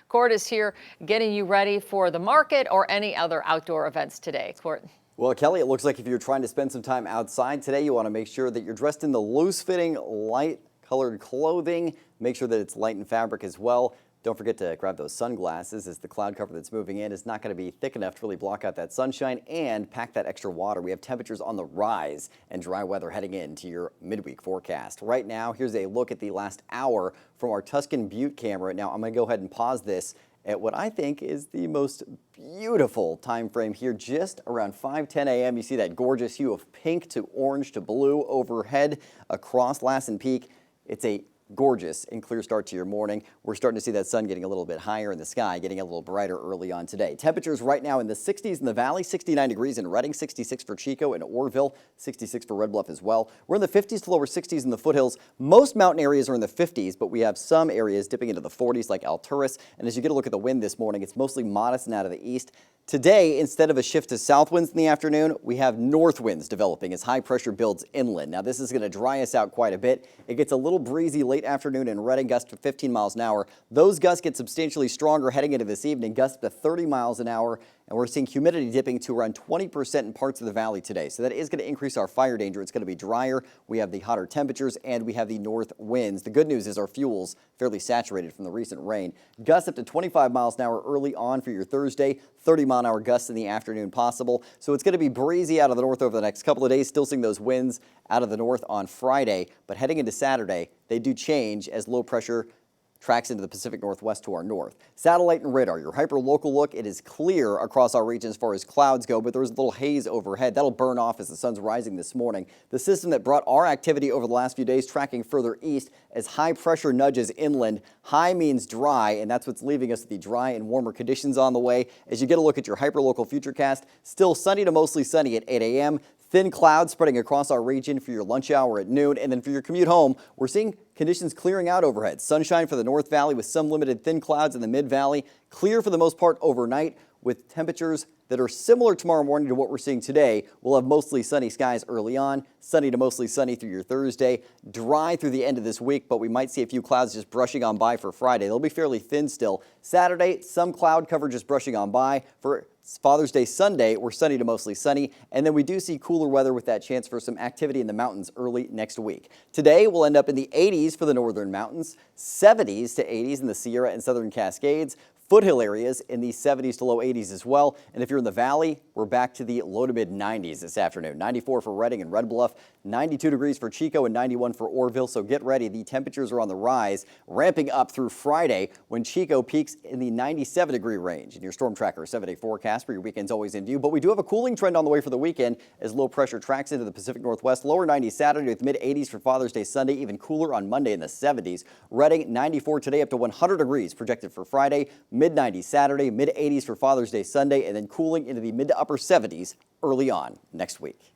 Court is here getting you ready for the market or any other outdoor events today. Court. Well, Kelly, it looks like if you're trying to spend some time outside today, you want to make sure that you're dressed in the loose-fitting, light-colored clothing. Make sure that it's light in fabric as well. Don't forget to grab those sunglasses, as the cloud cover that's moving in is not going to be thick enough to really block out that sunshine, and pack that extra water. We have temperatures on the rise and dry weather heading into your midweek forecast. Right now, here's a look at the last hour from our Tuscan Butte camera. Now, I'm going to go ahead and pause this at what I think is the most beautiful time frame here, just around 5:10 a.m. You see that gorgeous hue of pink to orange to blue overhead across Lassen Peak. It's a gorgeous and clear start to your morning. We're starting to see that sun getting a little bit higher in the sky, getting a little brighter early on today. Temperatures right now in the 60s in the valley, 69 degrees in Redding, 66 for Chico and Orrville, 66 for Red Bluff as well. We're in the 50s to lower 60s in the foothills. Most mountain areas are in the 50s, but we have some areas dipping into the 40s like Alturas. And as you get a look at the wind this morning, it's mostly modest and out of the east. Today, instead of a shift to south winds in the afternoon, we have north winds developing as high pressure builds inland. Now, this is going to dry us out quite a bit. It gets a little breezy late afternoon in Redding, gusts to 15 miles an hour. Those gusts get substantially stronger heading into this evening, gusts to 30 miles an hour. And we're seeing humidity dipping to around 20% in parts of the valley today. So that is going to increase our fire danger. It's going to be drier. We have the hotter temperatures and we have the north winds. The good news is our fuel's fairly saturated from the recent rain. Gusts up to 25 miles an hour early on for your Thursday. 30-mile-an-hour gusts in the afternoon possible. So it's going to be breezy out of the north over the next couple of days. Still seeing those winds out of the north on Friday. But heading into Saturday, they do change as low pressure tracks into the Pacific Northwest to our north. Satellite and radar, your hyper-local look. It is clear across our region as far as clouds go, but there's a little haze overhead. That'll burn off as the sun's rising this morning. The system that brought our activity over the last few days tracking further east as high pressure nudges inland. High means dry, and that's what's leaving us with the dry and warmer conditions on the way. As you get a look at your hyper-local futurecast, still sunny to mostly sunny at 8 a.m. Thin clouds spreading across our region for your lunch hour at noon. And then for your commute home, we're seeing conditions clearing out overhead. Sunshine for the North Valley with some limited thin clouds in the Mid Valley. Clear for the most part overnight with temperatures that are similar tomorrow morning to what we're seeing today. We'll have mostly sunny skies early on, sunny to mostly sunny through your Thursday, dry through the end of this week, but we might see a few clouds just brushing on by for Friday. They'll be fairly thin still. Saturday, some cloud cover just brushing on by. For Father's Day Sunday, we're sunny to mostly sunny, and then we do see cooler weather with that chance for some activity in the mountains early next week. Today, we'll end up in the 80s for the northern mountains, 70s to 80s in the Sierra and Southern Cascades, foothill areas in the 70s to low 80s as well. And if you're in the valley, we're back to the low to mid 90s this afternoon. 94 for Redding and Red Bluff, 92 degrees for Chico and 91 for Orrville. So get ready. The temperatures are on the rise, ramping up through Friday when Chico peaks in the 97-degree range. In your Storm Tracker 7-day forecast for your weekend's always in view. But we do have a cooling trend on the way for the weekend as low pressure tracks into the Pacific Northwest. Lower 90s Saturday with mid 80s for Father's Day Sunday, even cooler on Monday in the 70s. Redding 94 today up to 100 degrees projected for Friday. Mid 90s Saturday, mid 80s for Father's Day Sunday, and then cooling into the mid to upper 70s early on next week.